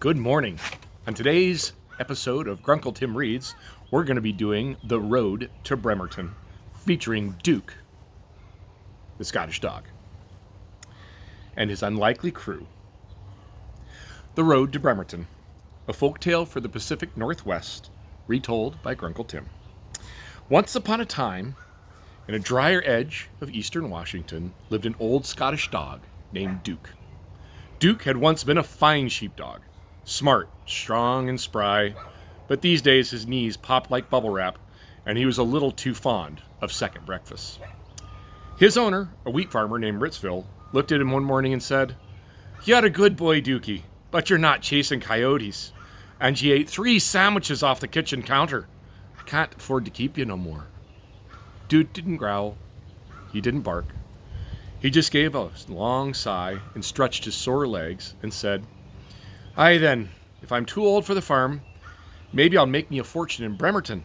Good morning. On today's episode of Grunkle Tim Reads, we're going to be doing The Road to Bremerton, featuring Duke, the Scottish dog, and his unlikely crew. The Road to Bremerton, a folktale for the Pacific Northwest, retold by Grunkle Tim. Once upon a time, in a drier edge of eastern Washington, lived an old Scottish dog named Duke. Duke had once been a fine sheepdog, smart, strong, and spry, but these days his knees popped like bubble wrap, and he was a little too fond of second breakfasts. His owner, a wheat farmer named Ritzville, looked at him one morning and said, "You're a good boy, Dukey, but you're not chasing coyotes, and you ate 3 sandwiches off the kitchen counter. I can't afford to keep you no more." Duke didn't growl. He didn't bark. He just gave a long sigh and stretched his sore legs and said, "Aye then, if I'm too old for the farm, maybe I'll make me a fortune in Bremerton.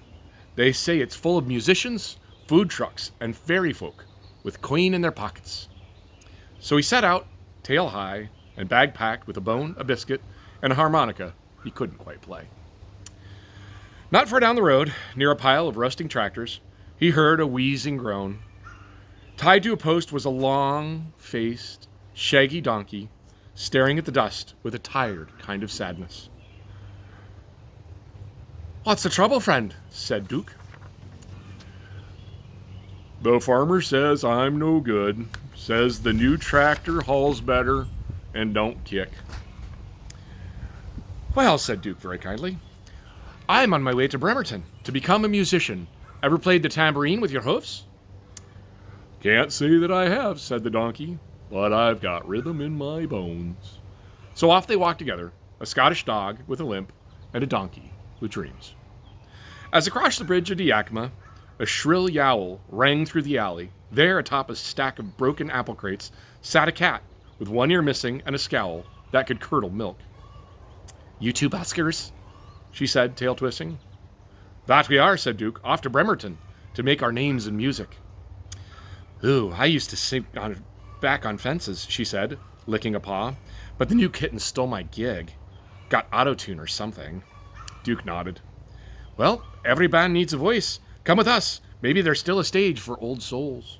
They say it's full of musicians, food trucks, and fairy folk with coin in their pockets." So he set out, tail high, and bag packed with a bone, a biscuit, and a harmonica he couldn't quite play. Not far down the road, near a pile of rusting tractors, he heard a wheezing groan. Tied to a post was a long-faced, shaggy donkey, staring at the dust with a tired kind of sadness. "What's the trouble, friend?" said Duke. "The farmer says I'm no good, says the new tractor hauls better and don't kick." "Well," said Duke very kindly, "I'm on my way to Bremerton to become a musician. Ever played the tambourine with your hoofs?" "Can't say that I have," said the donkey, "but I've got rhythm in my bones." So off they walked together, a Scottish dog with a limp and a donkey with dreams. As across the bridge of Yakima, a shrill yowl rang through the alley. There, atop a stack of broken apple crates, sat a cat with one ear missing and a scowl that could curdle milk. "You two buskers?" she said, tail twisting. "That we are," said Duke, "off to Bremerton to make our names in music." "Ooh, I used to sing back on fences," she said, licking a paw, "but the new kitten stole my gig. Got auto-tune or something." Duke nodded. "Well, every band needs a voice. Come with us. Maybe there's still a stage for old souls."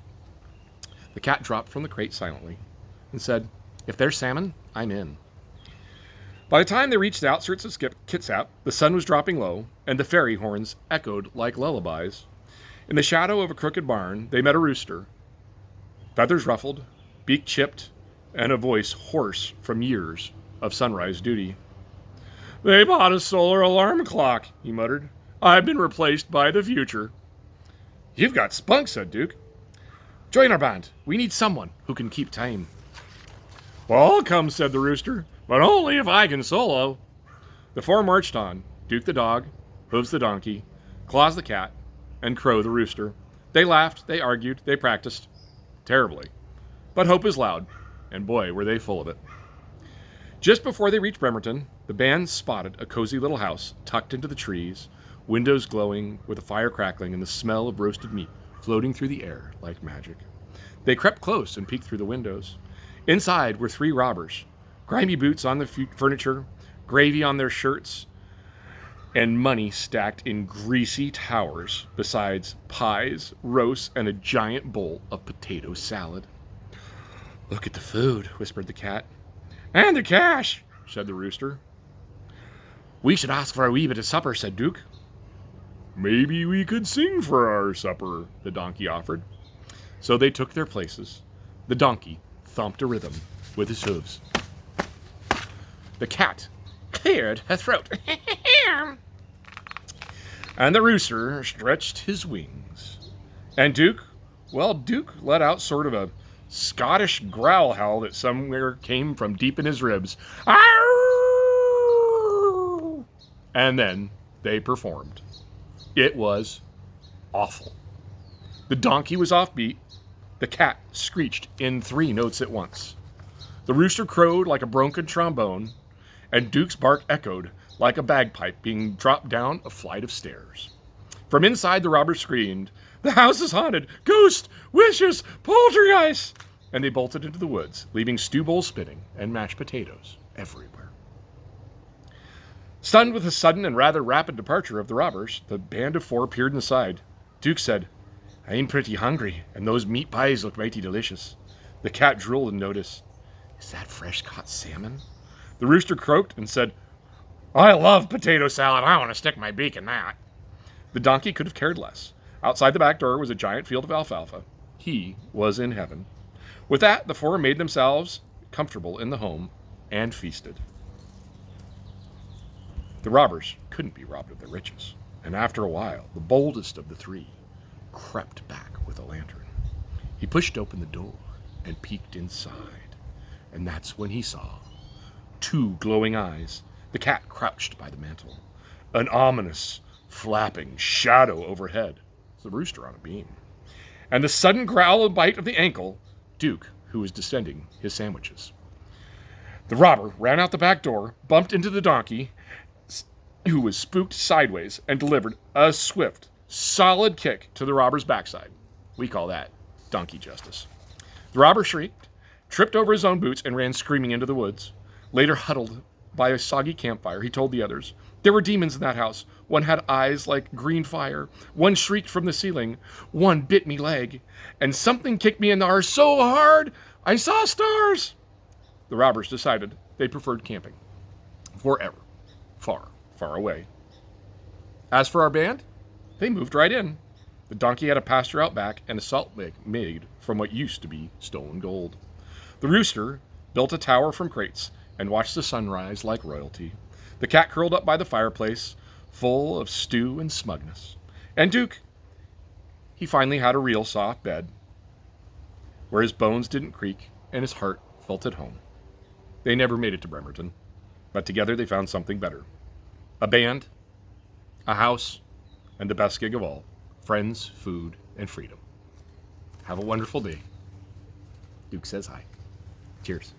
The cat dropped from the crate silently and said, "If there's salmon, I'm in." By the time they reached the outskirts of Kitsap, the sun was dropping low, and the fairy horns echoed like lullabies. In the shadow of a crooked barn, they met a rooster, feathers ruffled, beak chipped, and a voice hoarse from years of sunrise duty. "They bought a solar alarm clock," he muttered. "I've been replaced by the future." "You've got spunk," said Duke. "Join our band. We need someone who can keep time." "Well, I'll come," said the rooster, "but only if I can solo." The four marched on, Duke the dog, Hooves the donkey, Claus the cat, and Crow the rooster. They laughed, they argued, they practiced. Terribly. But hope is loud, and boy, were they full of it. Just before they reached Bremerton, the band spotted a cozy little house tucked into the trees, windows glowing with a fire crackling and the smell of roasted meat floating through the air like magic. They crept close and peeked through the windows. Inside were 3 robbers, grimy boots on the furniture, gravy on their shirts, and money stacked in greasy towers, besides pies, roasts, and a giant bowl of potato salad. "Look at the food," whispered the cat. "And the cash," said the rooster. "We should ask for a wee bit of supper," said Duke. "Maybe we could sing for our supper," the donkey offered. So they took their places. The donkey thumped a rhythm with his hooves. The cat cleared her throat. And the rooster stretched his wings. And Duke let out sort of a Scottish growl howl that somewhere came from deep in his ribs. Arr! And then they performed. It was awful. The donkey was offbeat. The cat screeched in 3 notes at once. The rooster crowed like a broken trombone, and Duke's bark echoed like a bagpipe being dropped down a flight of stairs. From inside, the robbers screamed, "The house is haunted! Ghost! Witches! Poltergeist!" And they bolted into the woods, leaving stew bowls spinning and mashed potatoes everywhere. Stunned with the sudden and rather rapid departure of the robbers, the band of 4 peered inside. Duke said, "I'm pretty hungry, and those meat pies look mighty delicious." The cat drooled in notice. "Is that fresh-caught salmon?" The rooster croaked and said, "I love potato salad. I want to stick my beak in that." The donkey could have cared less. Outside the back door was a giant field of alfalfa. He was in heaven. With that, the 4 made themselves comfortable in the home and feasted. The robbers couldn't be robbed of their riches, and after a while, the boldest of the 3 crept back with a lantern. He pushed open the door and peeked inside, and that's when he saw 2 glowing eyes, the cat crouched by the mantel, an ominous, flapping shadow overhead, the rooster on a beam, and the sudden growl and bite of the ankle, Duke, who was descending his sandwiches. The robber ran out the back door, bumped into the donkey, who was spooked sideways, and delivered a swift, solid kick to the robber's backside. We call that donkey justice. The robber shrieked, tripped over his own boots, and ran screaming into the woods. Later, huddled by a soggy campfire, he told the others, "There were demons in that house. One had eyes like green fire. One shrieked from the ceiling. One bit me leg. And something kicked me in the arse so hard, I saw stars." The robbers decided they preferred camping. Forever. Far, far away. As for our band, they moved right in. The donkey had a pasture out back and a salt lick made from what used to be stolen gold. The rooster built a tower from crates and watched the sunrise like royalty. The cat curled up by the fireplace, full of stew and smugness. And Duke, he finally had a real soft bed, where his bones didn't creak and his heart felt at home. They never made it to Bremerton, but together they found something better. A band, a house, and the best gig of all, friends, food, and freedom. Have a wonderful day. Duke says hi. Cheers.